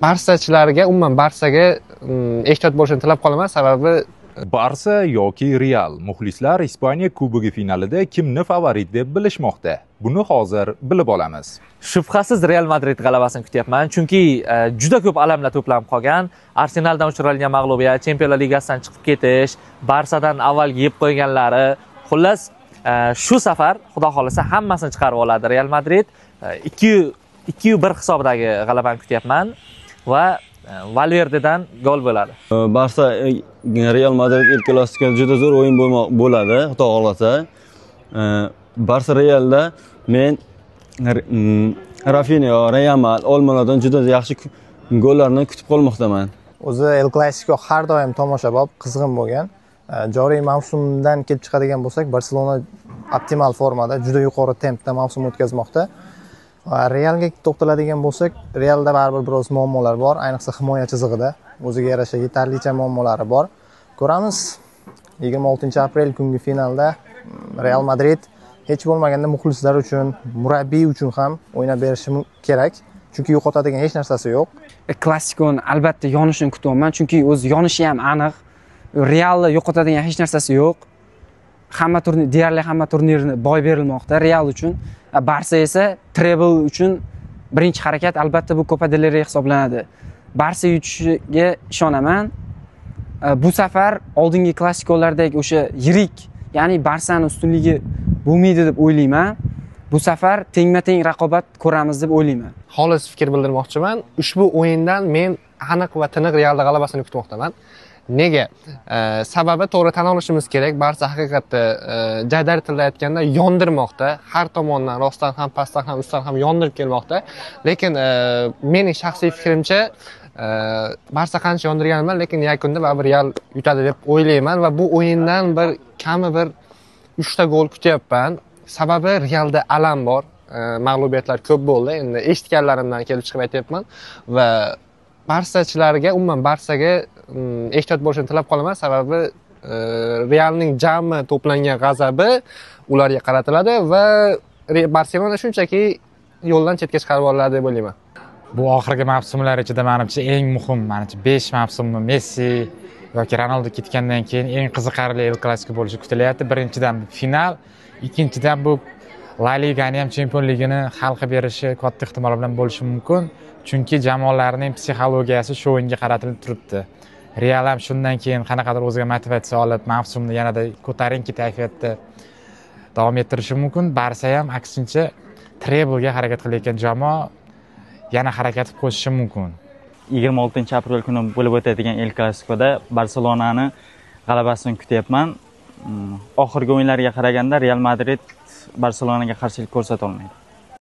Barsachilarga, umuman Barsaga ehtiyot bo'lishni tilab qolaman, sababi Barsa yoki Real muxlislar Ispaniya Kubogi finalida kimni favorit deb bilishmoqda? Buni hozir bilib olamiz. Shubhasiz Real Madrid g'alabasini kutyapman, chunki juda ko'p alamlar to'planib qolgan. Arsenaldan uchralgan mag'lubiyat, Chempionlar Ligasidan chiqib ketish, Barsadan avval yeb qo'yganlari, xullas shu safar xudo xolasa hammasini chiqarib oladi Real Madrid. 2-1 hisobidagi g'alabani kutyapman va Valverdedan gol bo'ladi. Barsa Real Madrid El Clasico juda zo'r o'yin bo'ladi, xudo xolasa. Barsa Realda men Rafinha, Yamal, Olmolardan juda yaxshi gollarni kutib qolmoqdaman. O'zi El Clasico har doim tomoshabob, qizg'in bo'lgan. Joriy mavsumdan kelib chiqadigan bo'lsak, Barselona optimal formada, juda yuqori tempda mavsum o'tkazmoqda. Realga to'xtaladigan bo'lsak, Realda baribir biroz muammolar bor, ayniqsa himoya chizig'ida o'ziga yarasha yetarlicha muammolari bor. Ko'ramiz, 26-aprel kungi finalda Real Madrid hech bo'lmaganda muxlislar uchun, murabbiy uchun ham o'ynab berishi kerak, chunki yo'qotadigan hech narsasi yo'q. Klassikoni albatta yonishini kutyapman, chunki o'zi yonishi ham aniq. Realni yo'qotadigan hech narsasi yo'q. Deyarli hamma turnirni boy berilmoqda Real uchun. Barsa esa treble uchun birinchi harakat, albatta bu Copa del Rey hisoblanadi. Barsa yutishiga ishonaman. Bu safar oldingi klassikolardagi o'sha yirik, ya'ni Barsani ustunligi bo'lmaydi deb o'ylayman. Bu safar tengma-teng raqobat ko'ramiz deb o'ylayman. xolis fikr bildirmoqchiman. Ushbu o'yindan men aniq va tiniq Realda g'alabasini kutmoqdaman. Nega? Sababi to'g'ri tan olishimiz kerak. Barsa haqiqatda Jaydar tilda aytganda yondirmoqda. Har tomondan, rostdan ham, pastdan ham, ustdan ham yondirib kelmoqda. Lekin mening shaxsiy fikrimcha Barsa qancha yondirganman, lekin yakunda baribir Real yutadi deb o'ylayman va bu o'yindan kami 3 ta gol kutyapman. Sababi Realda alam bor. Mag'lubiyatlar ko'p bo'ldi. Endi eshitganlarimdan kelib chiqib aytyapman va Barsachilarga, umuman Barsaga ehtiyot bo'lishni tilab qolaman, sababi Realning jami to'plangan g'azabi ularga qaratiladi va Barselona shunchaki yo'ldan chetga chiqarib yuboriladi deb o'ylayman. Bu oxirgi mavsumlar ichida menimcha eng muhim, menimcha 5 mavsumni Messi yoki Ronaldo ketgandan keyin eng qiziqarli El Clasico bo'lishi kutilyapti. Birinchidan final, ikkinchidan bu La Ligani ham Chempionlar Ligini xalqqa berishi katta ehtimol bilan bo'lishi mumkin. Chunki jamoalarning psixologiyasi shu o'yinga qaratilib turibdi. Real ham shundan keyin qanaqadir o'ziga motivatsiya olib, mavsumni yanada ko'tarinki kayfiyatda davom ettirishi mumkin. Barsa ham aksincha treblga harakat qilayotgan jamoa yana harakat qo'shishi mumkin. 26-aprel kuni bo'lib o'tadigan El Clasicoda Barselonani g'alabasini kutyapman. Oxirgi o'yinlarga qaraganda Real Madrid Barselonaga qarshilik ko'rsata olmaydi.